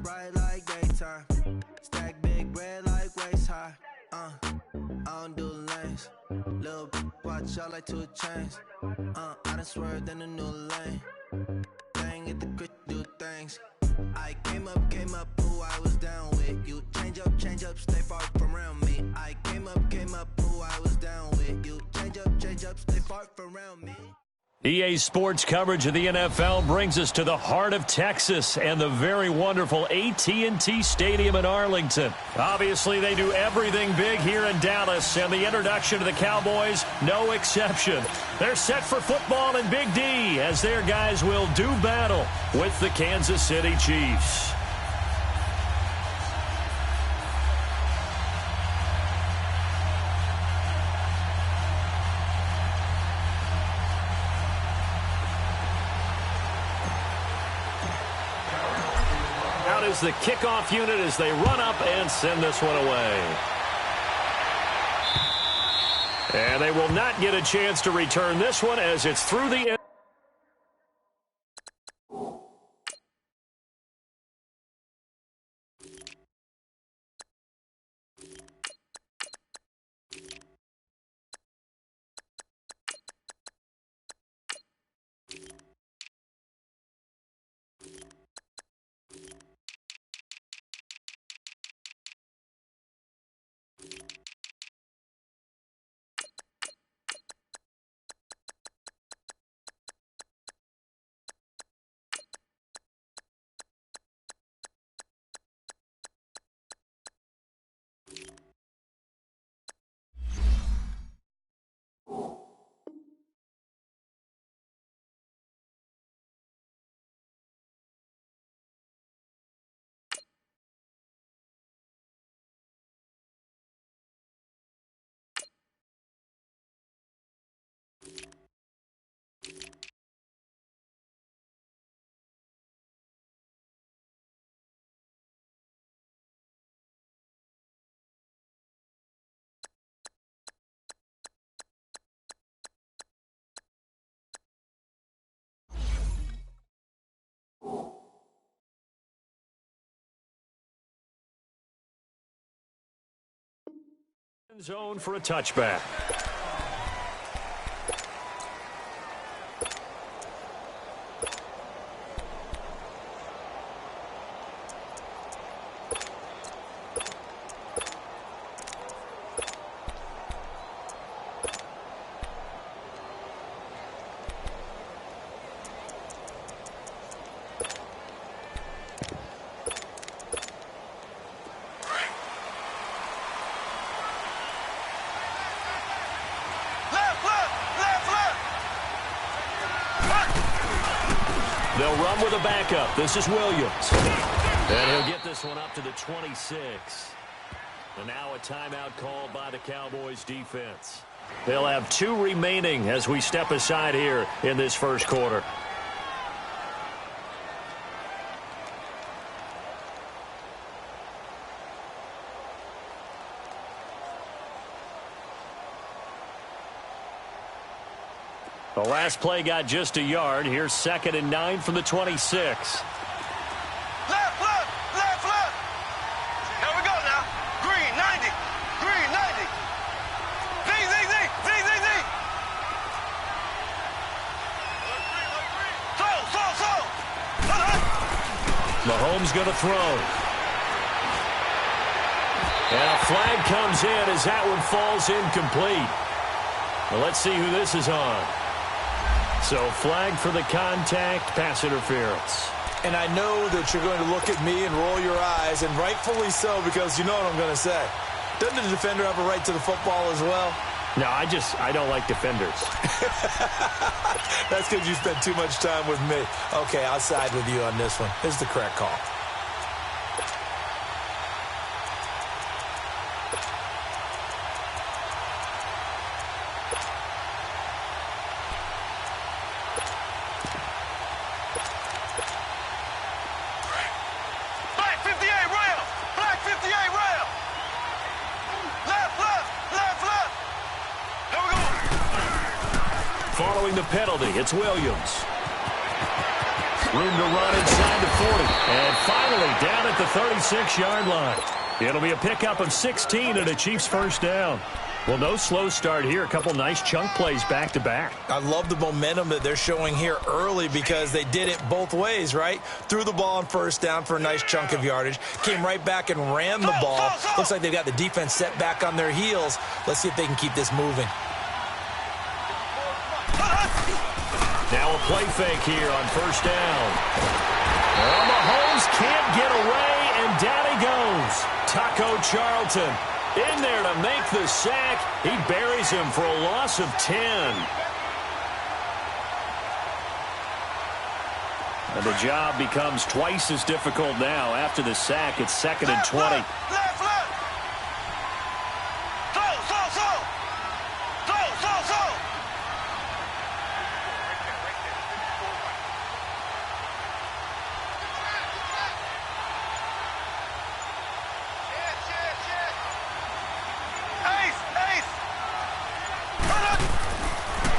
Bright like daytime, stack big bread like waist high. I don't do lanes, little watch out like 2 chains. I done swerved in a new lane. Bang at the crit, do things. I came up, who I was down with. You change up, stay far from around me. I came up, who I was down with. You change up, stay far from around me. EA Sports coverage of the NFL brings us to the heart of Texas and the very wonderful AT&T Stadium in Arlington. Obviously, they do everything big here in Dallas, and the introduction to the Cowboys, no exception. They're set for football in Big D as their guys will do battle with the Kansas City Chiefs. Is the kickoff unit as they run up and send this one away. And they will not get a chance to return this one as it's through the end. Zone for a touchback. They'll run with a backup. This is Williams. And he'll get this one up to the 26. And now a timeout called by the Cowboys defense. They'll have 2 remaining as we step aside here in this first quarter. The last play got just a yard. Here's 2nd and 9 from the 26. Left. Here we go now. Green, 90. Green, 90. Z. Throw. Mahomes going to throw. And a flag comes in as that one falls incomplete. Well, let's see who this is on. So flag for the contact, pass interference. And I know that you're going to look at me and roll your eyes, and rightfully so, because you know what I'm going to say. Doesn't the defender have a right to the football as well? No, I don't like defenders. That's because you spent too much time with me. Okay, I'll side with you on this one. This is the correct call. Following the penalty, it's Williams. Room to run inside the 40. And finally down at the 36-yard line. It'll be a pickup of 16 and a Chiefs first down. Well, no slow start here. A couple nice chunk plays back-to-back. I love the momentum that they're showing here early because they did it both ways, right? Threw the ball on first down for a nice chunk of yardage. Came right back and ran the ball. Looks like they've got the defense set back on their heels. Let's see if they can keep this moving. Now a play fake here on first down. Well, Mahomes can't get away, and down he goes. Taco Charlton in there to make the sack. He buries him for a loss of 10. And the job becomes twice as difficult now. After the sack, it's 2nd and 20. Left. Slow.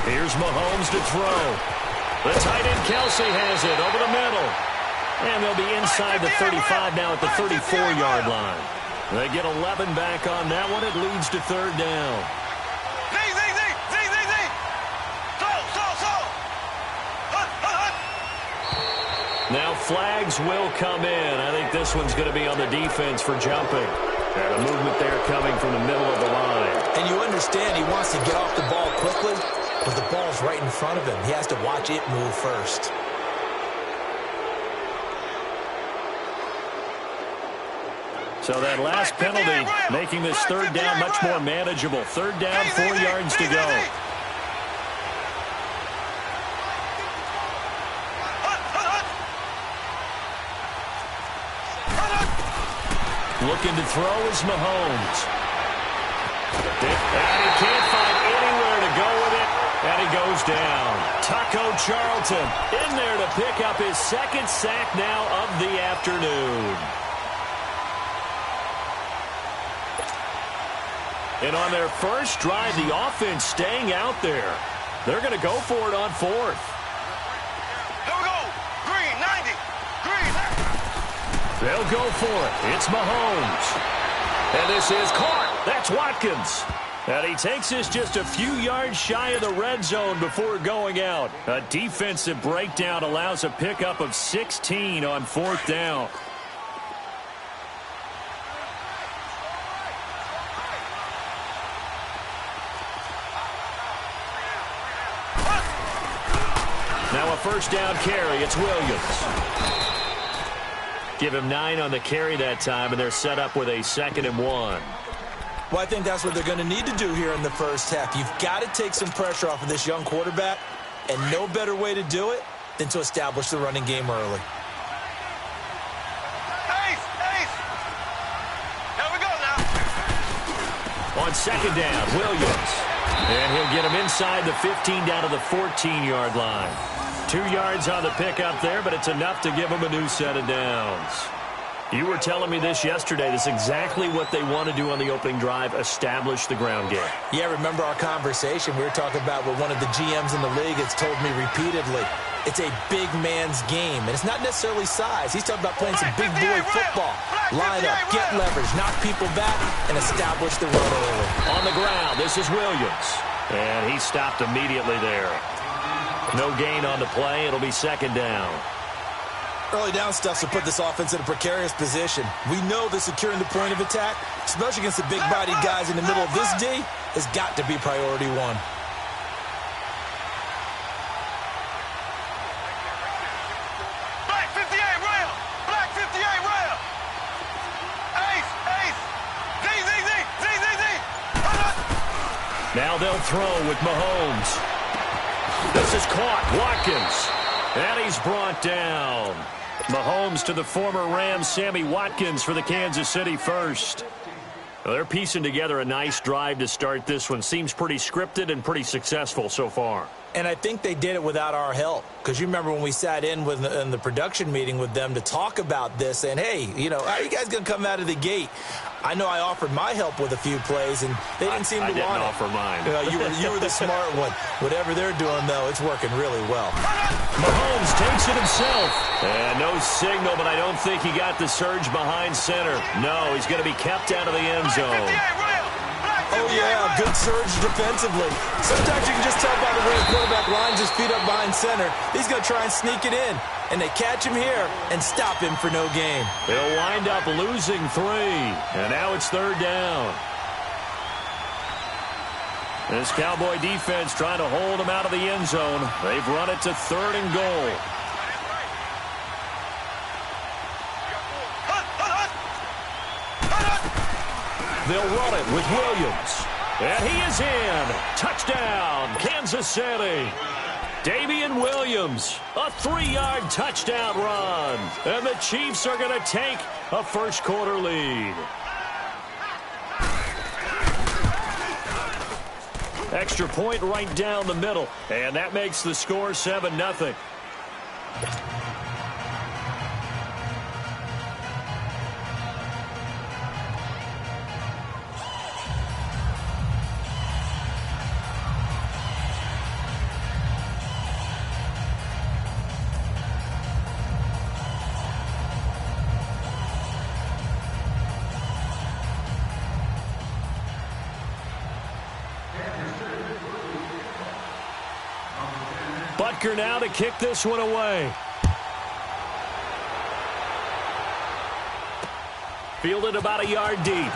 Here's Mahomes to throw. The tight end Kelsey has it over the middle. And they'll be inside the 35 now at the 34-yard line. They get 11 back on that one. It leads to 3rd down. Now flags will come in. I think this one's going to be on the defense for jumping. And a movement there coming from the middle of the line. And you understand he wants to get off the ball quickly, but the ball's right in front of him. He has to watch it move first. So that last penalty making this 3rd down much more manageable. 3rd down, 4 yards to go. Looking to throw is Mahomes. And he can't find anywhere to go with it. And he goes down. Taco Charlton in there to pick up his 2nd sack now of the afternoon. And on their first drive, the offense staying out there. They're going to go for it on 4th. Here we go. Green, 90. Green. They'll go for it. It's Mahomes. And this is caught. That's Watkins. And he takes this just a few yards shy of the red zone before going out. A defensive breakdown allows a pickup of 16 on 4th down. Now a first down carry. It's Williams. Give him 9 on the carry that time, and they're set up with a 2nd and 1. Well, I think that's what they're going to need to do here in the first half. You've got to take some pressure off of this young quarterback, and no better way to do it than to establish the running game early. Ace. Here we go now. On 2nd down, Williams. And he'll get him inside the 15 down to the 14-yard line. 2 yards on the pickup there, but it's enough to give them a new set of downs. You were telling me this yesterday. This is exactly what they want to do on the opening drive, establish the ground game. Yeah, remember our conversation. We were talking about what one of the GMs in the league has told me repeatedly. It's a big man's game, and it's not necessarily size. He's talking about playing some big boy football. Line up, get leverage, knock people back, and establish the run early. On the ground, this is Williams. And he stopped immediately there. No gain on the play. It'll be 2nd down. Early down stuff will put this offense in a precarious position. We know that securing the point of attack, especially against the big-bodied guys in the middle of this D, has got to be priority 1. Black 58 rail. Black 58 rail. Ace. Z. Now they'll throw with Mahomes. This is caught. Watkins. And he's brought down. Mahomes to the former Rams, Sammy Watkins, for the Kansas City first. Well, they're piecing together a nice drive to start this one. Seems pretty scripted and pretty successful so far. And I think they did it without our help. Because you remember when we sat in the production meeting with them to talk about this, and hey, you know, how are you guys going to come out of the gate? I know I offered my help with a few plays, and they didn't seem to want it. I didn't offer mine. You were the smart one. Whatever they're doing, though, it's working really well. Mahomes takes it himself. And no signal, but I don't think he got the surge behind center. No, he's going to be kept out of the end zone. Oh, yeah, good surge defensively. Sometimes you can just tell by the way the quarterback lines his feet up behind center. He's going to try and sneak it in. And they catch him here and stop him for no gain. They'll wind up losing 3. And now it's 3rd down. This Cowboy defense trying to hold him out of the end zone. They've run it to 3rd and goal. They'll run it with Williams. And he is in. Touchdown, Kansas City. Damian Williams, a 3-yard touchdown run. And the Chiefs are going to take a first-quarter lead. Extra point right down the middle. And that makes the score 7-0. Butker now to kick this one away. Fielded about a yard deep.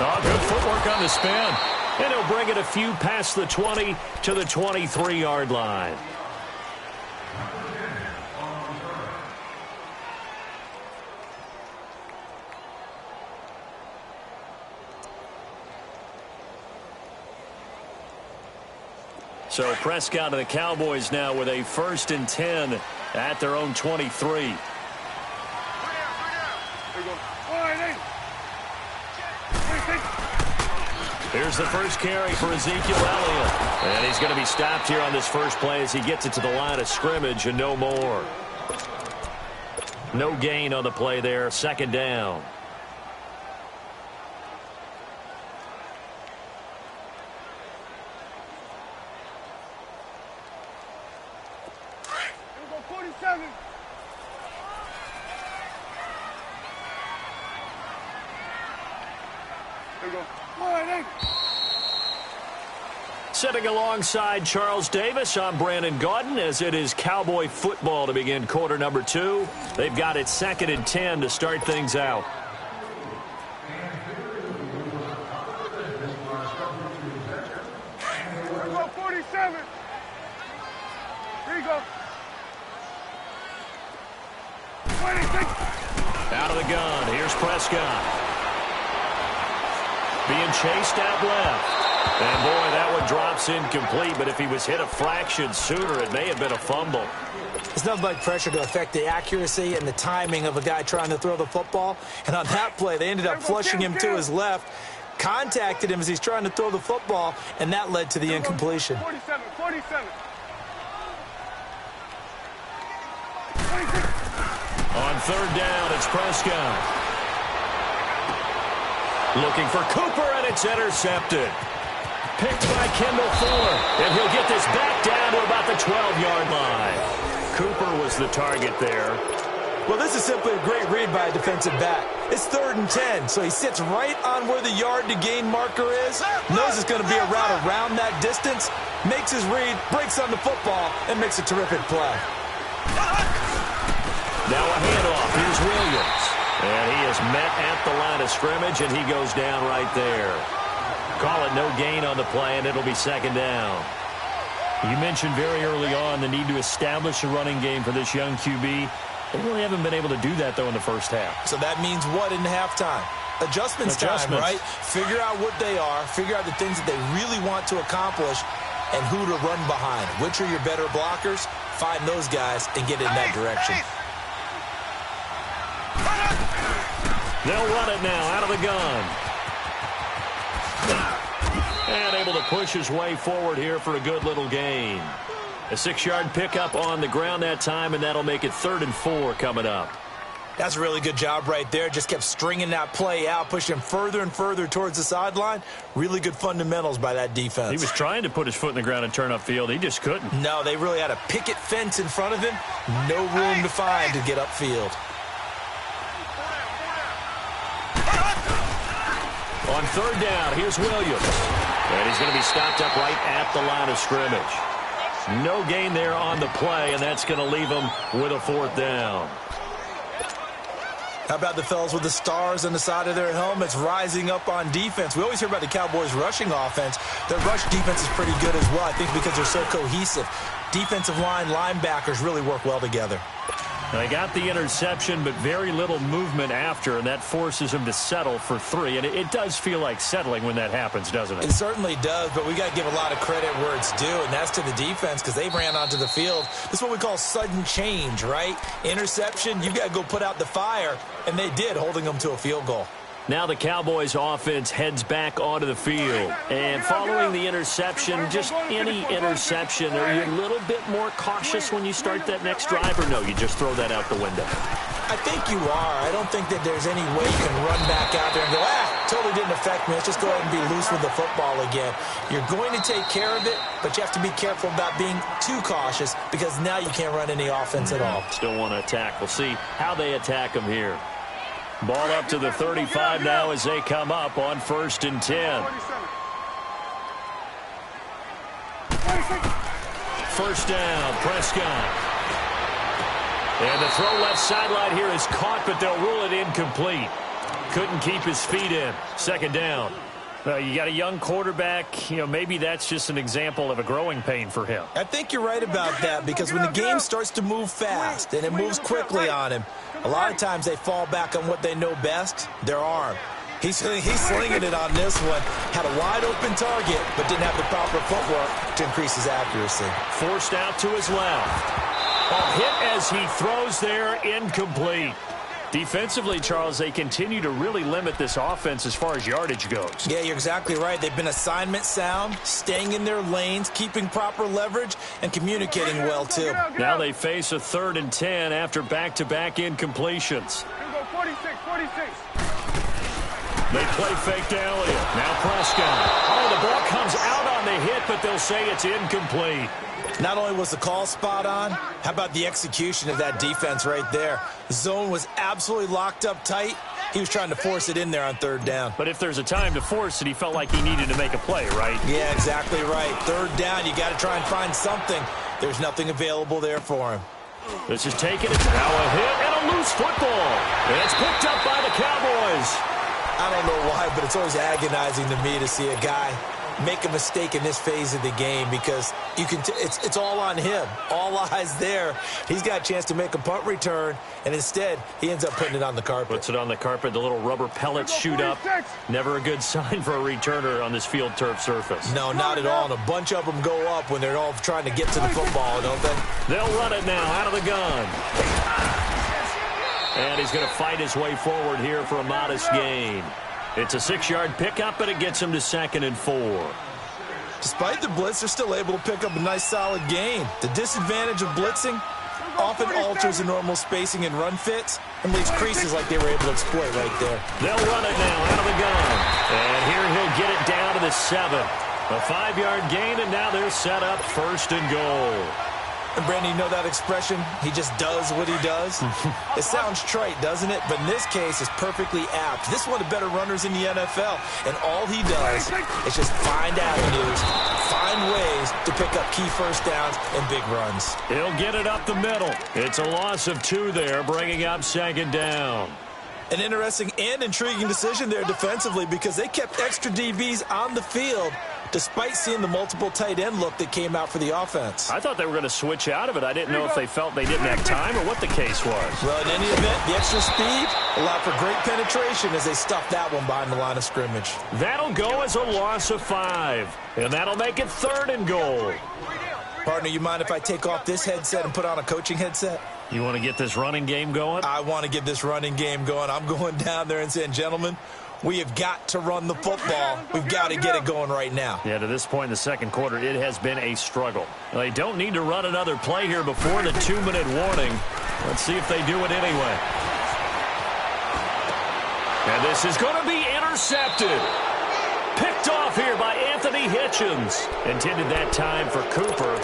Oh, good footwork on the spin. And he'll bring it a few past the 20 to the 23-yard line. So Prescott and the Cowboys now with a 1st and 10 at their own 23. Here's the first carry for Ezekiel Elliott. And he's going to be stopped here on this first play as he gets it to the line of scrimmage and no more. No gain on the play there. 2nd down. Sitting alongside Charles Davis, I'm Brandon Gaudin as it is Cowboy football to begin quarter number 2. They've got it 2nd and 10 to start things out. Here you go, 47. Here you go. 26. Out of the gun, here's Prescott. Being chased out left. And, boy, that one drops incomplete, but if he was hit a fraction sooner, it may have been a fumble. It's nothing like pressure to affect the accuracy and the timing of a guy trying to throw the football. And on that play, they ended up flushing him to his left, contacted him as he's trying to throw the football, and that led to the incompletion. 47. On 3rd down, it's Prescott. Looking for Cooper, and it's intercepted. Picked by Kendall Fuller, and he'll get this back down to about the 12-yard line. Cooper was the target there. Well, this is simply a great read by a defensive back. It's 3rd and 10, so he sits right on where the yard-to-gain marker is, knows it's going to be a route around that distance, makes his read, breaks on the football, and makes a terrific play. Now a handoff. Here's Williams. And he is met at the line of scrimmage, and he goes down right there. Call it no gain on the play, and it'll be 2nd down. You mentioned very early on the need to establish a running game for this young QB. They really haven't been able to do that, though, in the first half. So that means what in halftime? Adjustments time, right? Figure out what they are, figure out the things that they really want to accomplish, and who to run behind. Which are your better blockers? Find those guys and get in that direction. They'll run it now out of the gun. And able to push his way forward here for a good little gain. A 6-yard pickup on the ground that time, and that'll make it 3rd and 4 coming up. That's a really good job right there. Just kept stringing that play out, pushing him further and further towards the sideline. Really good fundamentals by that defense. He was trying to put his foot in the ground and turn upfield. He just couldn't. No, they really had a picket fence in front of him. No room to find to get upfield. On third down, here's Williams. And he's going to be stopped up right at the line of scrimmage. No gain there on the play, and that's going to leave him with a fourth down. How about the fellas with the stars on the side of their helmets rising up on defense? We always hear about the Cowboys' rushing offense. Their rush defense is pretty good as well, I think, because they're so cohesive. Defensive line, linebackers really work well together. They got the interception, but very little movement after, and that forces him to settle for 3. And it does feel like settling when that happens, doesn't it? It certainly does, but we got to give a lot of credit where it's due, and that's to the defense because they ran onto the field. This is what we call sudden change, right? Interception, you got to go put out the fire, and they did, holding them to a field goal. Now the Cowboys offense heads back onto the field. And following the interception, just any interception, are you a little bit more cautious when you start that next drive, or no, you just throw that out the window? I think you are. I don't think that there's any way you can run back out there and go, totally didn't affect me. Let's just go ahead and be loose with the football again. You're going to take care of it, but you have to be careful about being too cautious because now you can't run any offense at all. Still want to attack. We'll see how they attack them here. Ball up to the 35 now as they come up on 1st and 10. First down, Prescott. And the throw left sideline here is caught, but they'll rule it incomplete. Couldn't keep his feet in. Second down. You got a young quarterback. Maybe that's just an example of a growing pain for him. I think you're right about that because when the game starts to move fast and it moves quickly on him, a lot of times they fall back on what they know best, their arm. He's slinging it on this one. Had a wide-open target, but didn't have the proper footwork to increase his accuracy. Forced out to his left. A hit as he throws there, incomplete. Defensively, Charles, they continue to really limit this offense as far as yardage goes. Yeah, you're exactly right. They've been assignment sound, staying in their lanes, keeping proper leverage, and communicating well, too. Now they face a 3rd and 10 after back-to-back incompletions. 46. They play fake to Elliott. Now Prescott. Oh, the ball comes out on the hit, but they'll say it's incomplete. Not only was the call spot on, how about the execution of that defense right there? The zone was absolutely locked up tight. He was trying to force it in there on 3rd down. But if there's a time to force it, he felt like he needed to make a play, right? Yeah, exactly right. 3rd down, you got to try and find something. There's nothing available there for him. This is taken. It's now a hit and a loose football. And it's picked up by the Cowboys. I don't know why, but it's always agonizing to me to see a guy make a mistake in this phase of the game because you can it's all on him. All eyes there. He's got a chance to make a punt return, and instead he ends up putting it on the carpet. Puts it on the carpet. The little rubber pellets shoot up. Never a good sign for a returner on this field turf surface. No, not at all. And a bunch of them go up when they're all trying to get to the football, don't they? They'll run it now out of the gun. And he's going to fight his way forward here for a modest gain. It's a 6-yard pickup, but it gets him to 2nd and 4. Despite the blitz, they're still able to pick up a nice, solid gain. The disadvantage of blitzing often alters the normal spacing and run fits and leaves creases like they were able to exploit right there. They'll run it now out of the gun. And here he'll get it down to the 7. A 5-yard gain, and now they're set up 1st and goal. And, Brandon, you know that expression? He just does what he does? It sounds trite, doesn't it? But in this case, it's perfectly apt. This is one of the better runners in the NFL. And all he does is just find avenues, find ways to pick up key first downs and big runs. He'll get it up the middle. It's a loss of 2 there, bringing up 2nd down. An interesting and intriguing decision there defensively because they kept extra DBs on the field despite seeing the multiple tight end look that came out for the offense. I thought they were going to switch out of it. I didn't know if they felt they didn't have time or what the case was. Well, in any event, the extra speed allowed for great penetration as they stuffed that one behind the line of scrimmage. That'll go as a loss of 5, and that'll make it 3rd and goal. Partner, you mind if I take off this headset and put on a coaching headset? You want to get this running game going? I want to get this running game going. I'm going down there and saying, gentlemen, we have got to run the football. We've got to get it going right now. Yeah, to this point in the second quarter, it has been a struggle. They don't need to run another play here before the 2-minute warning. Let's see if they do it anyway. This is going to be intercepted. Picked off here by Anthony Hitchens. Intended that time for Cooper.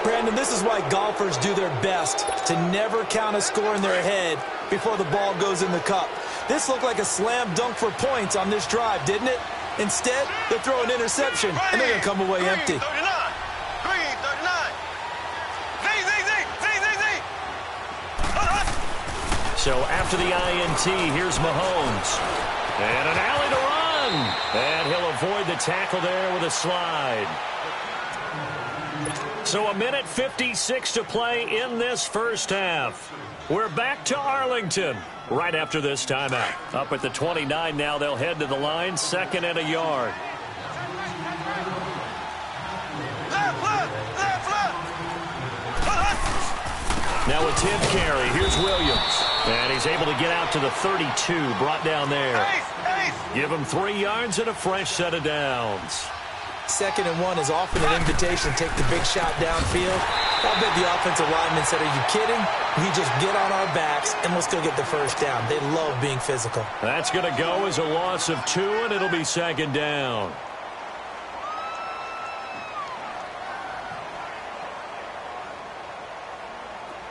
Brandon, this is why golfers do their best to never count a score in their head before the ball goes in the cup. This looked like a slam dunk for points on this drive, didn't it? Instead, they'll throw an interception, and they're going to come away empty. 39. Green, 39. So after the INT, here's Mahomes. And an alley to run. And he'll avoid the tackle there with a slide. So a minute 56 to play in this first half. We're back to Arlington right after this timeout. Up at the 29 now, they'll head to the line, 2nd and a yard. Now a tip carry. Here's Williams. And he's able to get out to the 32, brought down there. Give him 3 yards and a fresh set of downs. 2nd and 1 is often an invitation to take the big shot downfield. I bet the offensive lineman said, are you kidding? We just get on our backs and let's go get the first down. They love being physical. That's going to go as a loss of 2, and it'll be 2nd down.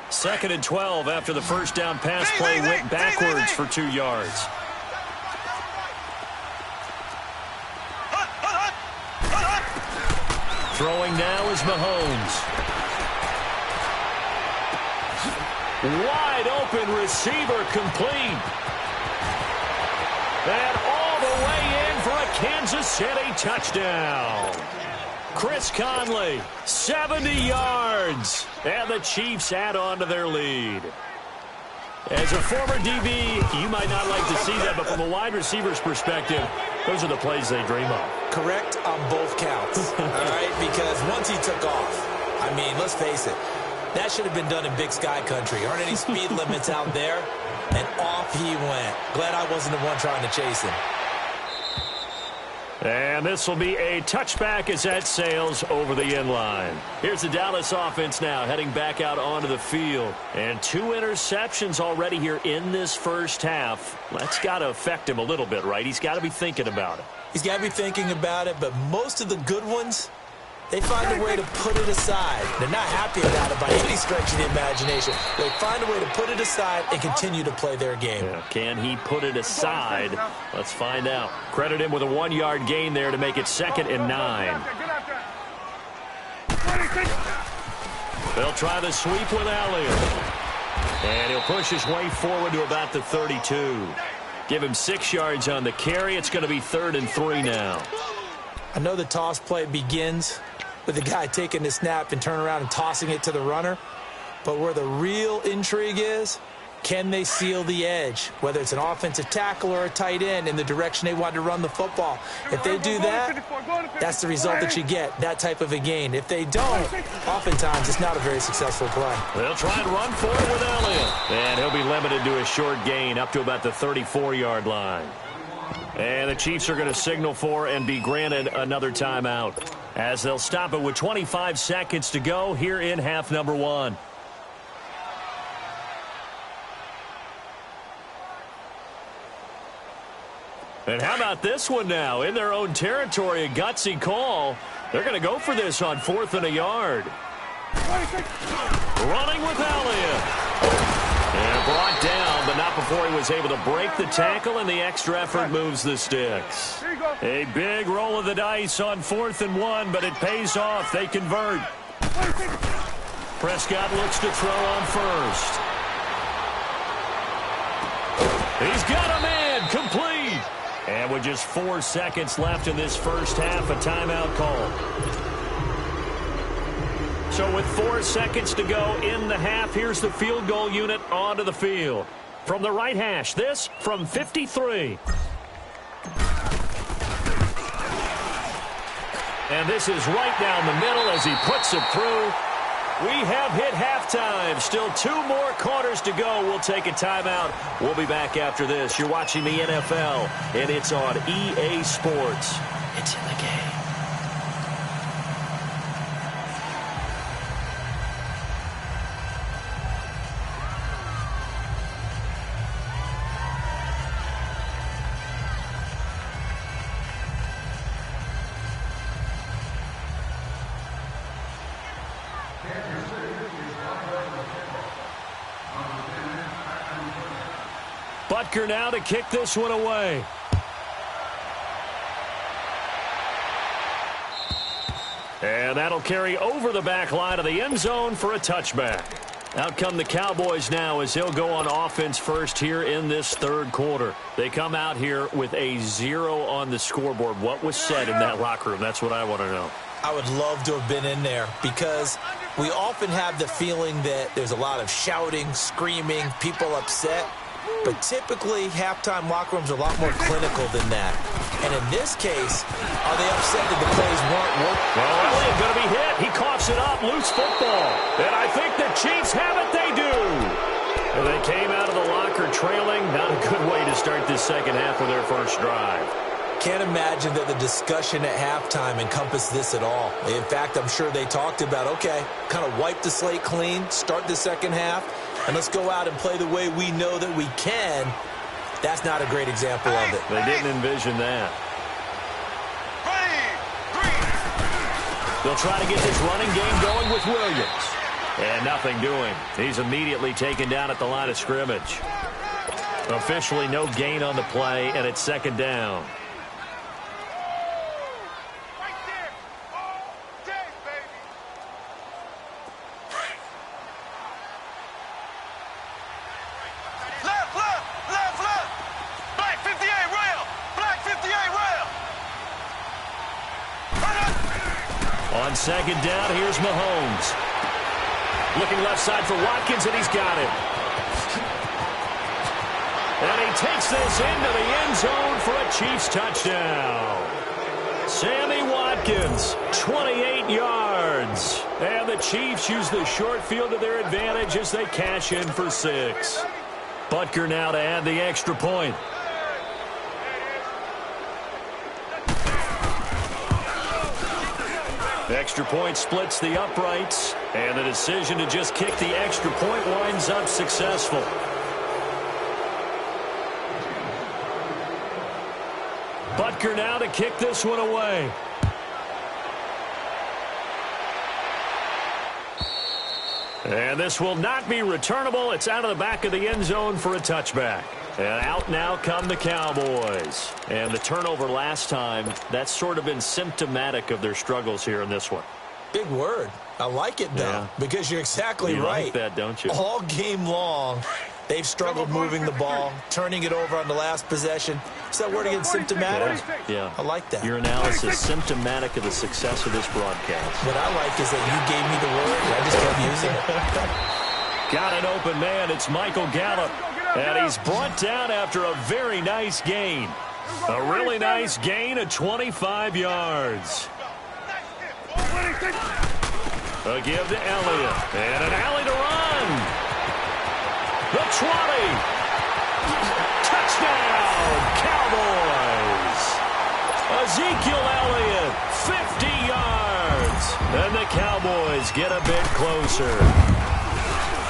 Second and 12 after the first down pass play went backwards for 2 yards. Throwing now is Mahomes. Wide open receiver complete. And all the way in for a Kansas City touchdown. Chris Conley, 70 yards. And the Chiefs add on to their lead. As a former DB, you might not like to see that, but from a wide receiver's perspective, those are the plays they dream of. Correct on both counts, all right? Because once he took off, I mean, let's face it, that should have been done in Big Sky Country. Aren't any speed limits out there? And off he went. Glad I wasn't the one trying to chase him. And this will be a touchback as that sails over the end line. Here's the Dallas offense now heading back out onto the field. And 2 interceptions already here in this first half. That's got to affect him a little bit, right? He's got to be thinking about it. He's got to be thinking about it, but most of the good ones, they find a way to put it aside. They're not happy about it by any stretch of the imagination. They find a way to put it aside and continue to play their game. Yeah, can he put it aside? Let's find out. Credit him with a 1-yard gain there to make it 2nd and 9. They'll try the sweep with Elliott. And he'll push his way forward to about the 32. Give him 6 yards on the carry. It's going to be 3rd and 3 now. I know the toss play begins with the guy taking the snap and turn around and tossing it to the runner. But where the real intrigue is, can they seal the edge? Whether it's an offensive tackle or a tight end in the direction they want to run the football. If they do that, that's the result that you get, that type of a gain. If they don't, oftentimes it's not a very successful play. They'll try and run for it with Elliott. And he'll be limited to a short gain up to about the 34-yard line. And the Chiefs are going to signal for and be granted another timeout, as they'll stop it with 25 seconds to go here in half number 1. And how about this one now? In their own territory, a gutsy call. They're going to go for this on 4th and a yard. Running with Elliott. And brought down, but not before he was able to break the tackle, and the extra effort moves the sticks. A big roll of the dice on 4th and 1, but it pays off. They convert. Prescott looks to throw on first. He's got a man complete. And with just 4 seconds left in this first half, a timeout call. So with 4 seconds to go in the half, here's the field goal unit onto the field. From the right hash, this from 53. And this is right down the middle as he puts it through. We have hit halftime. Still 2 more quarters to go. We'll take a timeout. We'll be back after this. You're watching the NFL, and it's on EA Sports. It's in the game. Butker now to kick this one away. And that'll carry over the back line of the end zone for a touchback. Out come the Cowboys now as he'll go on offense first here in this third quarter. They come out here with a 0 on the scoreboard. What was said in that locker room? That's what I want to know. I would love to have been in there because we often have the feeling that there's a lot of shouting, screaming, people upset. But typically, halftime locker rooms are a lot more clinical than that. And in this case, are they upset that the plays weren't working? Well, Elliott going to be hit. He coughs it up. Loose football. And I think the Chiefs have it. They do. And they came out of the locker trailing. Not a good way to start this second half of their first drive. Can't imagine that the discussion at halftime encompassed this at all. In fact, I'm sure they talked about, okay, kind of wipe the slate clean, start the second half, and let's go out and play the way we know that we can. That's not a great example of it. They didn't envision that. They'll try to get this running game going with Williams. And nothing doing. He's immediately taken down at the line of scrimmage. Officially no gain on the play, and it's second down. On second down, here's Mahomes. Looking left side for Watkins, and he's got it. And he takes this into the end zone for a Chiefs touchdown. Sammy Watkins, 28 yards. And the Chiefs use the short field to their advantage as they cash in for 6. Butker now to add the extra point. Extra point splits the uprights, and the decision to just kick the extra point winds up successful. Butker now to kick this one away. And this will not be returnable. It's out of the back of the end zone for a touchback. And out now come the Cowboys. And the turnover last time, that's sort of been symptomatic of their struggles here in this one. Big word. I like it, though, because you're exactly right. You like that, don't you? All game long, they've struggled moving the ball, turning it over on the last possession. Is that word again, symptomatic? Yeah. I like that. Your analysis, symptomatic of the success of this broadcast. What I like is that you gave me the word, and I just kept using it. Got an open man. It's Michael Gallup. And he's brought down after a very nice gain. A really nice gain of 25 yards. A give to Elliott. And an alley to run. The 20. Touchdown, Cowboys. Ezekiel Elliott, 50 yards. And the Cowboys get a bit closer.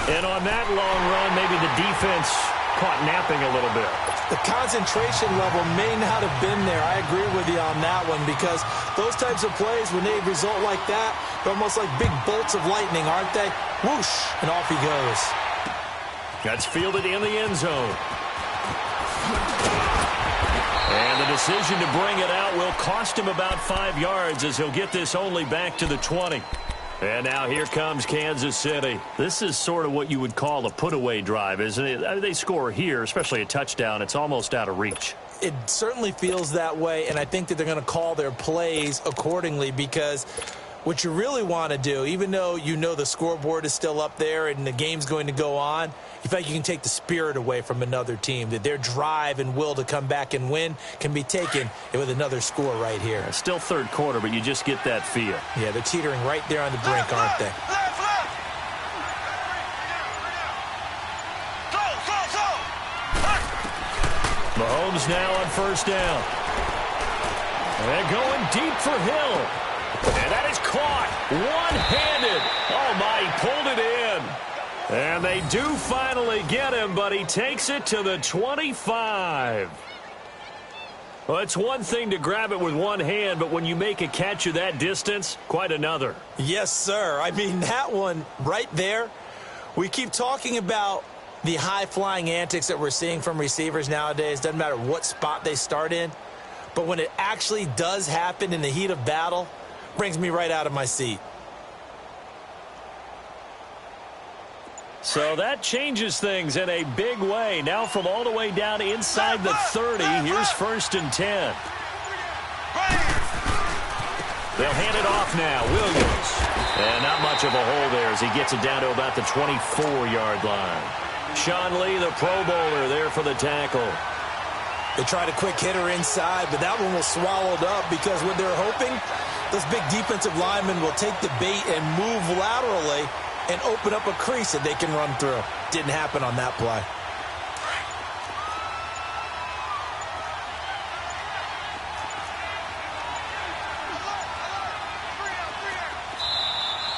And on that long run, maybe the defense caught napping a little bit. The concentration level may not have been there. I agree with you on that one because those types of plays, when they result like that, they're almost like big bolts of lightning, aren't they? Whoosh, and off he goes. That's fielded in the end zone. And the decision to bring it out will cost him about 5 yards as he'll get this only back to the 20. And now here comes Kansas City. This is sort of what you would call a put-away drive, isn't it? I mean, they score here, especially a touchdown. It's almost out of reach. It certainly feels that way, and I think that they're going to call their plays accordingly because what you really want to do, even though you know the scoreboard is still up there and the game's going to go on, in fact, you can take the spirit away from another team, that their drive and will to come back and win can be taken with another score right here. Still third quarter, but you just get that feel. Yeah, they're teetering right there on the brink, aren't they? Mahomes now on first down. And going deep for Hill. And that is caught. One-handed. Oh, my, he pulled it in. And they do finally get him, but he takes it to the 25. Well, it's one thing to grab it with one hand, but when you make a catch of that distance, quite another. Yes, sir. I mean, that one right there, we keep talking about The high-flying antics that we're seeing from receivers nowadays, doesn't matter what spot they start in, but when it actually does happen in the heat of battle, brings me right out of my seat. So that changes things in a big way. Now from all the way down inside the 30, here's 1st and 10. They'll hand it off now. Williams. And not much of a hole there as he gets it down to about the 24-yard line. Sean Lee, the Pro Bowler, there for the tackle. They tried a quick hitter inside, but that one was swallowed up because what they're hoping, those big defensive linemen will take the bait and move laterally and open up a crease that they can run through. Didn't happen on that play.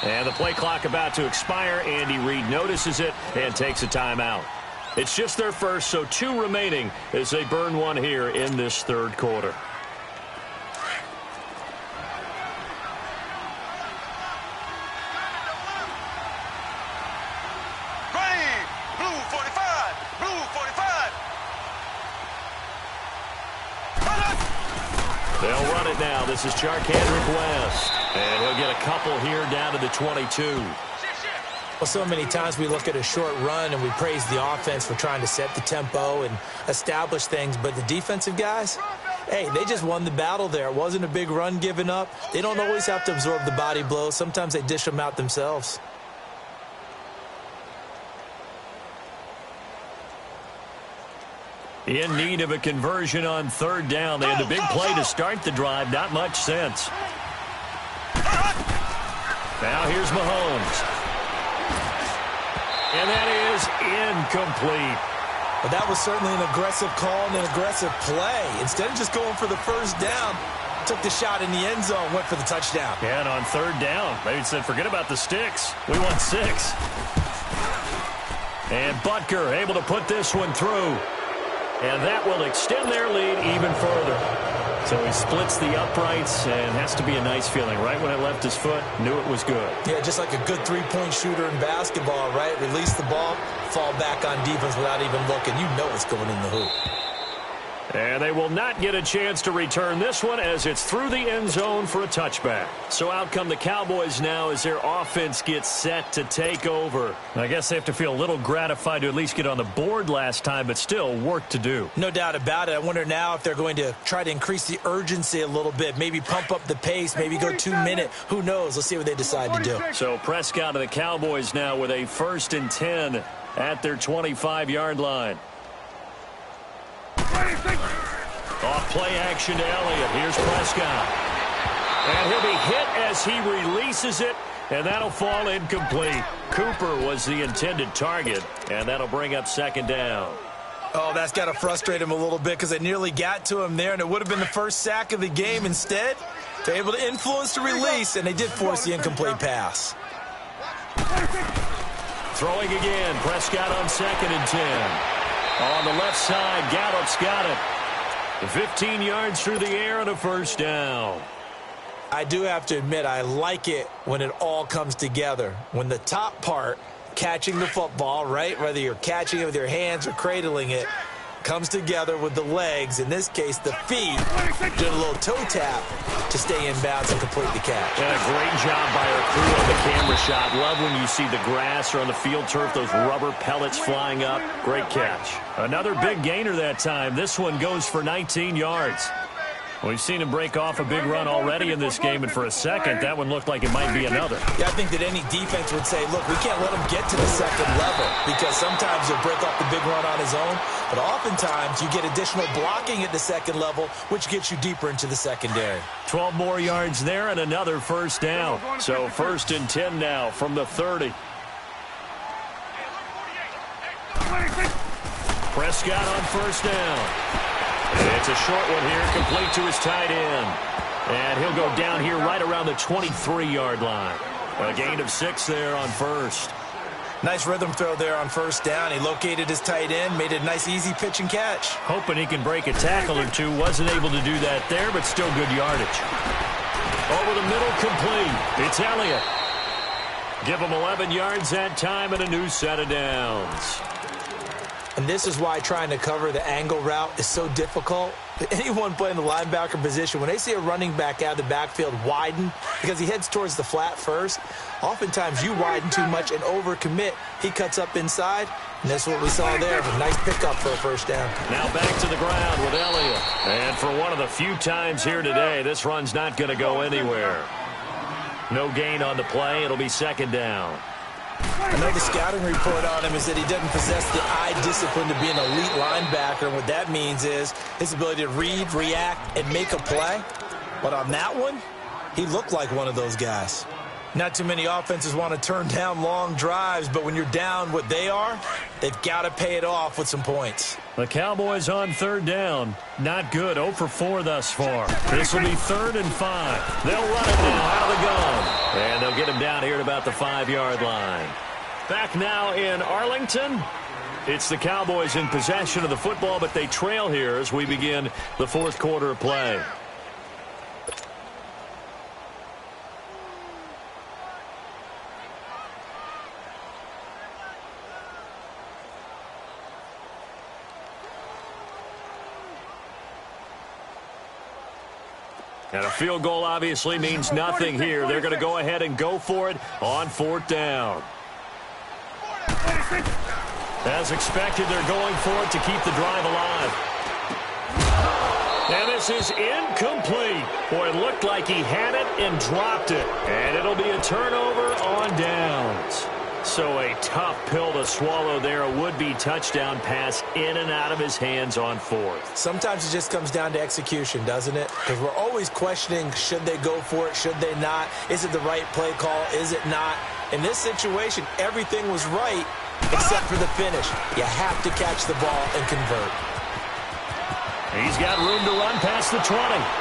And the play clock about to expire. Andy Reid notices it and takes a timeout. It's just their first, so 2 remaining as they burn one here in this 3rd quarter. Blue 45. Blue 45. They'll run it now. This is Charkandrick West. And he'll get a couple here down to the 22. Well, so many times we look at a short run and we praise the offense for trying to set the tempo and establish things, but the defensive guys, hey, they just won the battle there. It wasn't a big run given up. They don't always have to absorb the body blows. Sometimes they dish them out themselves. In need of a conversion on 3rd down. They had a big play to start the drive. Not much sense. Now here's Mahomes. And that is incomplete. But that was certainly an aggressive call and an aggressive play. Instead of just going for the 1st down, took the shot in the end zone, went for the touchdown. Yeah, and on 3rd down, they said, forget about the sticks. We want 6. And Butker able to put this one through. And that will extend their lead even further. So he splits the uprights, and has to be a nice feeling. Right when it left his foot, knew it was good. Yeah, just like a good 3-point shooter in basketball, right? Release the ball, fall back on defense without even looking. You know it's going in the hoop. And they will not get a chance to return this one as it's through the end zone for a touchback. So out come the Cowboys now as their offense gets set to take over. I guess they have to feel a little gratified to at least get on the board last time, but still work to do. No doubt about it. I wonder now if they're going to try to increase the urgency a little bit, maybe pump up the pace, maybe go 2-minute. Who knows? Let's see what they decide to do. So Prescott and the Cowboys now with a 1st and 10 at their 25-yard line. Off play action to Elliott. Here's Prescott. And he'll be hit as he releases it, and that'll fall incomplete. Cooper was the intended target, and that'll bring up 2nd down. Oh, that's got to frustrate him a little bit because they nearly got to him there, and it would have been the 1st sack of the game. Instead, they're able to influence the release, and they did force the incomplete pass. Throwing again. Prescott on 2nd and 10. On the left side, Gallup's got it. 15 yards through the air and a 1st down. I do have to admit, I like it when it all comes together. When the top part, catching the football, right, whether you're catching it with your hands or cradling it, comes together with the legs, in this case the feet, did a little toe tap to stay in bounds and complete the catch. And a great job by our crew on the camera shot. Love when you see the grass or on the field turf, those rubber pellets flying up. Great catch. Another big gainer that time. This one goes for 19 yards. We've seen him break off a big run already in this game, and for a second, that one looked like it might be another. Yeah, I think that any defense would say, look, we can't let him get to the 2nd level because sometimes he'll break off the big run on his own, but oftentimes you get additional blocking at the 2nd level, which gets you deeper into the secondary. 12 more yards there and another 1st down. So 1st and 10 now from the 30. Prescott on 1st down. It's a short one here, complete to his tight end. And he'll go down here right around the 23-yard line. A gain of 6 there on 1st. Nice rhythm throw there on 1st down. He located his tight end, made it a nice, easy pitch and catch. Hoping he can break a tackle or two. Wasn't able to do that there, but still good yardage. Over the middle, complete. It's Elliott. Give him 11 yards that time and a new set of downs. And this is why trying to cover the angle route is so difficult. Anyone playing the linebacker position, when they see a running back out of the backfield widen because he heads towards the flat first, oftentimes you widen too much and overcommit. He cuts up inside, and that's what we saw there. A nice pickup for a first down. Now back to the ground with Elliott. And for one of the few times here today, this run's not going to go anywhere. No gain on the play. It'll be second down. I know the scouting report on him is that he doesn't possess the eye discipline to be an elite linebacker. And what that means is his ability to read, react, and make a play. But on that one, he looked like one of those guys. Not too many offenses want to turn down long drives, but when you're down what they are, they've got to pay it off with some points. The Cowboys on third down. Not good. 0 for 4 thus far. This will be 3rd and 5. They'll run it now out of the gun. And they'll get him down here at about the 5-yard line. Back now in Arlington. It's the Cowboys in possession of the football, but they trail here as we begin the fourth quarter of play. And a field goal obviously means nothing here. They're going to go ahead and go for it on 4th down. As expected, they're going for it to keep the drive alive. And this is incomplete. Boy, it looked like he had it and dropped it. And it'll be a turnover on downs. So a tough pill to swallow there. A would-be touchdown pass in and out of his hands on 4th. Sometimes it just comes down to execution, doesn't it? Because we're always questioning, should they go for it, should they not? Is it the right play call, is it not? In this situation, everything was right except for the finish. You have to catch the ball and convert. He's got room to run past the 20.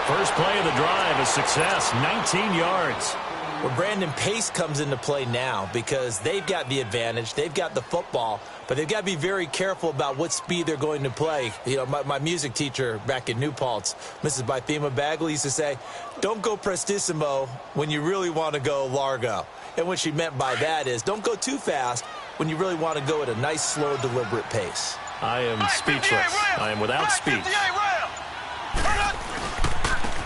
First play of the drive, a success, 19 yards. Well, Brandon, pace comes into play now because they've got the advantage. They've got the football, but they've got to be very careful about what speed they're going to play. You know, my music teacher back in New Paltz, Mrs. Bythema Bagley, used to say, don't go prestissimo when you really want to go largo. And what she meant by that is don't go too fast when you really want to go at a nice, slow, deliberate pace. I am speechless. I am without speech.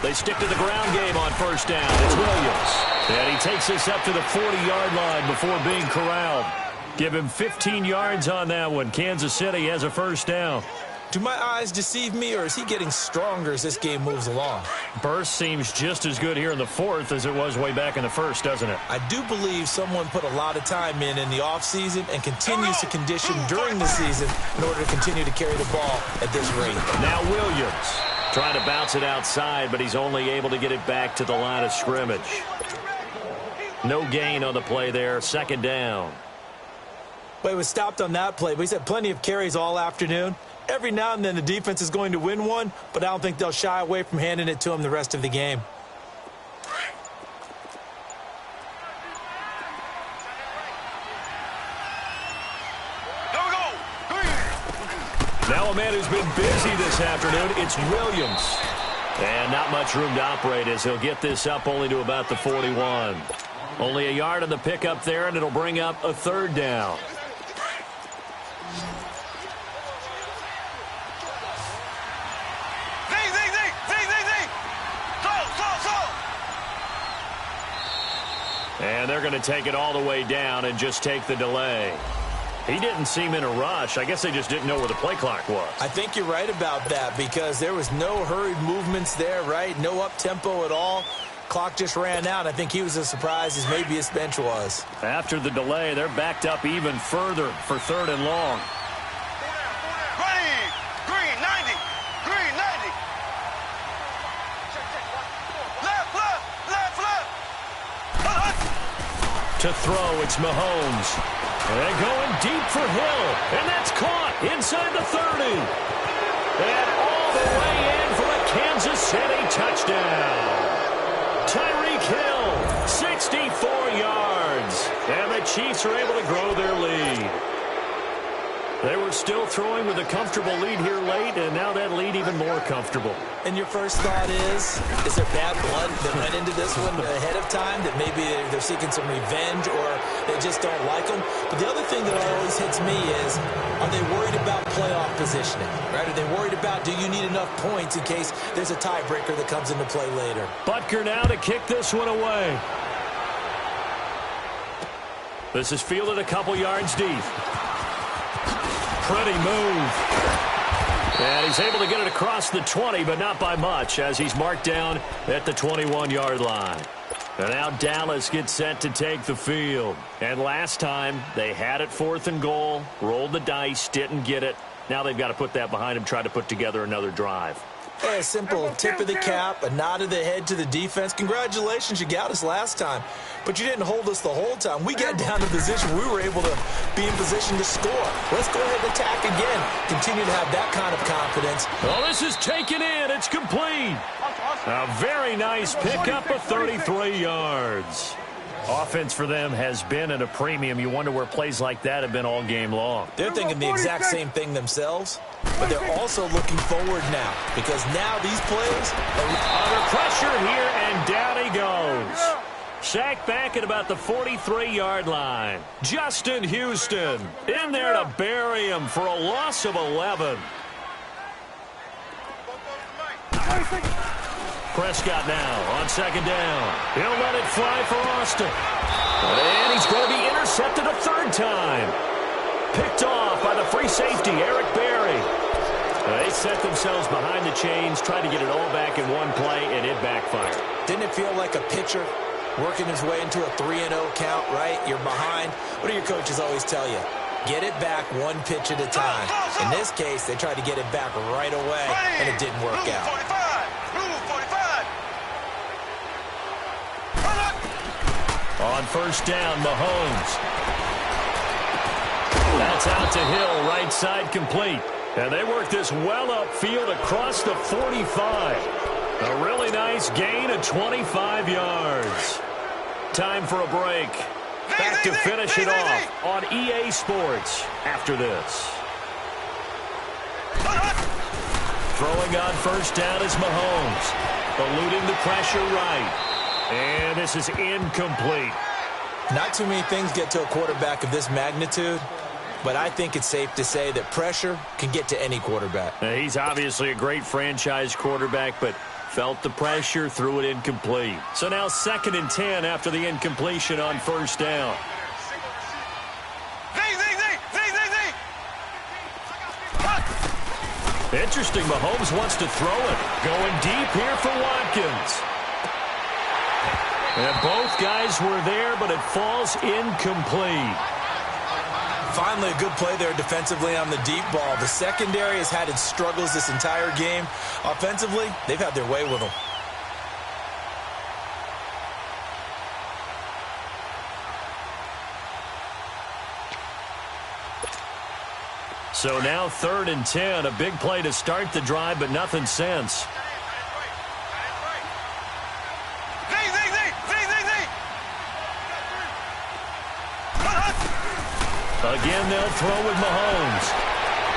They stick to the ground game on first down. It's Williams. And he takes this up to the 40-yard line before being corralled. Give him 15 yards on that one. Kansas City has a first down. Do my eyes deceive me, or is he getting stronger as this game moves along? Burst seems just as good here in the 4th as it was way back in the 1st, doesn't it? I do believe someone put a lot of time in the offseason and continues to condition during the season in order to continue to carry the ball at this rate. Now Williams trying to bounce it outside, but he's only able to get it back to the line of scrimmage. No gain on the play there, second down. But he was stopped on that play, but he's had plenty of carries all afternoon. Every now and then the defense is going to win one, but I don't think they'll shy away from handing it to him the rest of the game. Now a man who's been busy this afternoon, it's Williams. And not much room to operate as he'll get this up only to about the 41. Only a yard on the pickup there, and it'll bring up a third down. And they're going to take it all the way down and just take the delay. He didn't seem in a rush. I guess they just didn't know where the play clock was. I think you're right about that because there was no hurried movements there, right? No up-tempo at all. Clock just ran out. I think he was as surprised as maybe his bench was. After the delay, they're backed up even further for 3rd and long. Green, 90. Green, 90. Left. To throw, it's Mahomes. And going deep for Hill. And that's caught inside the 30. And all the way in for a Kansas City touchdown. Tyreek Hill, 64 yards. And the Chiefs are able to grow their lead. They were still throwing with a comfortable lead here late, and now that lead even more comfortable. And your first thought is there bad blood that went into this one ahead of time, that maybe they're seeking some revenge or they just don't like them? But the other thing that always hits me is, are they worried about playoff positioning? Right? Are they worried about, do you need enough points in case there's a tiebreaker that comes into play later? Butker now to kick this one away. This is fielded a couple yards deep. Pretty move. And he's able to get it across the 20, but not by much, as he's marked down at the 21-yard line. And now Dallas gets set to take the field. And last time, they had it 4th and goal, rolled the dice, didn't get it. Now they've got to put that behind them, try to put together another drive. Hey, a simple tip of the cap, a nod of the head to the defense. Congratulations, you got us last time. But you didn't hold us the whole time. We got down to position. We were able to be in position to score. Let's go ahead and attack again. Continue to have that kind of confidence. Well, this is taken in. It's complete. A very nice pickup of 33 yards. Offense for them has been at a premium. You wonder where plays like that have been all game long. They're thinking the exact same thing themselves, but they're also looking forward now, because now these plays are under pressure here, and down he goes. Sacked back at about the 43-yard line. Justin Houston in there to bury him for a loss of 11. Prescott now on 2nd down. He'll let it fly for Austin. And he's going to be intercepted a 3rd time. Picked off by the free safety, Eric Berry. They set themselves behind the chains, tried to get it all back in one play, and it backfired. Didn't it feel like a pitcher working his way into a 3-0 count, right? You're behind. What do your coaches always tell you? Get it back one pitch at a time. In this case, they tried to get it back right away, and it didn't work out. On 1st down, Mahomes. That's out to Hill, right side complete. And they work this well upfield across the 45. A really nice gain of 25 yards. Time for a break. Back to finish it off on EA Sports after this. Throwing on 1st down is Mahomes. Eluding the pressure right. And this is incomplete. Not too many things get to a quarterback of this magnitude, but I think it's safe to say that pressure can get to any quarterback. He's obviously a great franchise quarterback, but felt the pressure, threw it incomplete. So now 2nd and 10 after the incompletion on 1st down. Interesting, Mahomes wants to throw it. Going deep here for Watkins. And both guys were there, but it falls incomplete. Finally, a good play there defensively on the deep ball. The secondary has had its struggles this entire game. Offensively, they've had their way with them. So now 3rd and 10, a big play to start the drive, but nothing since. Again, they'll throw with Mahomes.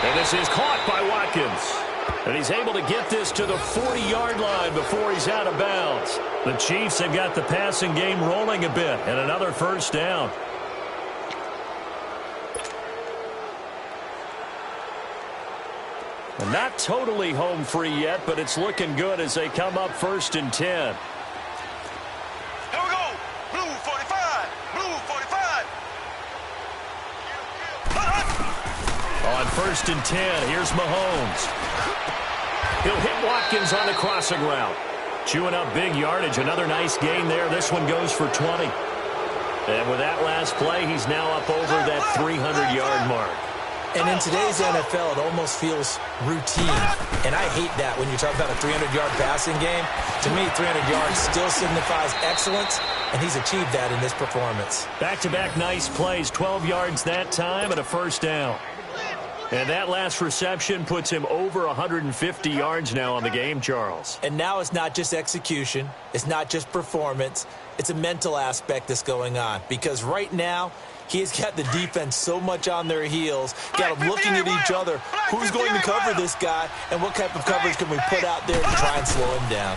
And this is caught by Watkins. And he's able to get this to the 40-yard line before he's out of bounds. The Chiefs have got the passing game rolling a bit, and another 1st down. And not totally home free yet, but it's looking good as they come up 1st and 10. On 1st and 10, here's Mahomes. He'll hit Watkins on the crossing route. Chewing up big yardage. Another nice gain there. This one goes for 20. And with that last play, he's now up over that 300-yard mark. And in today's NFL, it almost feels routine. And I hate that when you talk about a 300-yard passing game. To me, 300 yards still signifies excellence, and he's achieved that in this performance. Back-to-back nice plays, 12 yards that time and a 1st down. And that last reception puts him over 150 yards now on the game, Charles. And now it's not just execution. It's not just performance. It's a mental aspect that's going on. Because right now, he's got the defense so much on their heels, got them looking at each other. Who's going to cover this guy, and what type of coverage can we put out there to try and slow him down?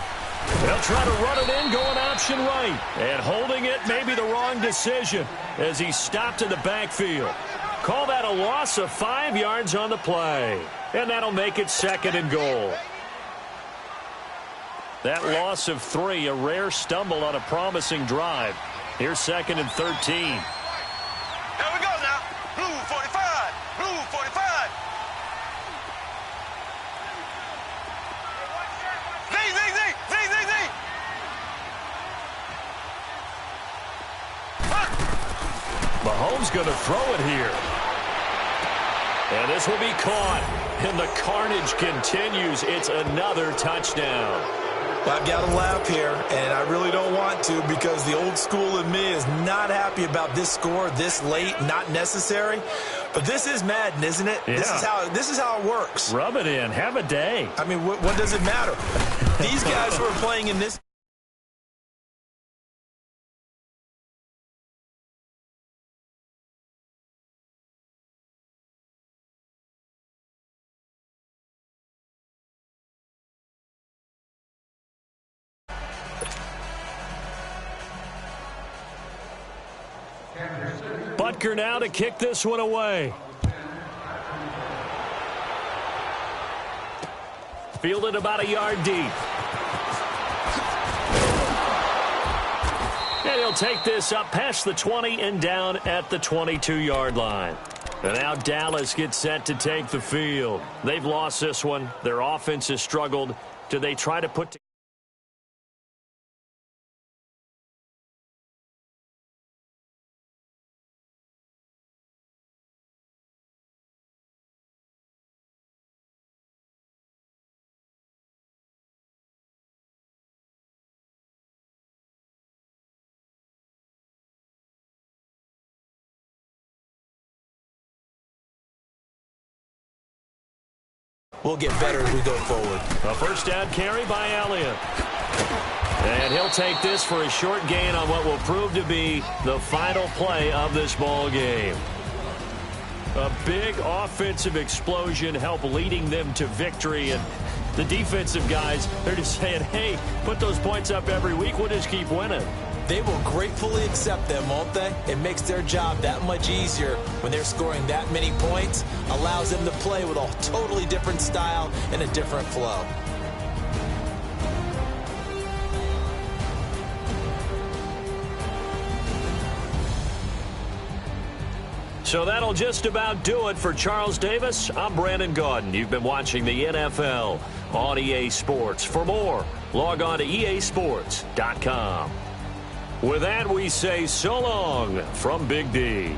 They'll try to run it in, going option right. And holding it may be the wrong decision as he stopped in the backfield. Call that a loss of 5 yards on the play. And that'll make it 2nd and goal. That loss of 3, a rare stumble on a promising drive. Here's 2nd and 13. There we go now. Blue 45. Blue 45. Z. Mahomes going to throw it here. And this will be caught. And the carnage continues. It's another touchdown. Well, I've got to laugh here, and I really don't want to because the old school in me is not happy about this score this late, not necessary. But this is Madden, isn't it? Yeah. This is how it works. Rub it in. Have a day. I mean, what does it matter? These guys who are playing in this. Butker now to kick this one away. Fielded about a yard deep. And he'll take this up past the 20 and down at the 22-yard line. And now Dallas gets set to take the field. They've lost this one. Their offense has struggled. Do they try to put together? We'll get better as we go forward. A first down carry by Elliott. And he'll take this for a short gain on what will prove to be the final play of this ball game. A big offensive explosion helped leading them to victory. And the defensive guys, they're just saying, hey, put those points up every week. We'll just keep winning. They will gratefully accept them, won't they? It makes their job that much easier when they're scoring that many points. Allows them to play with a totally different style and a different flow. So that'll just about do it for Charles Davis. I'm Brandon Gaudin. You've been watching the NFL on EA Sports. For more, log on to easports.com. With that, we say so long from Big D.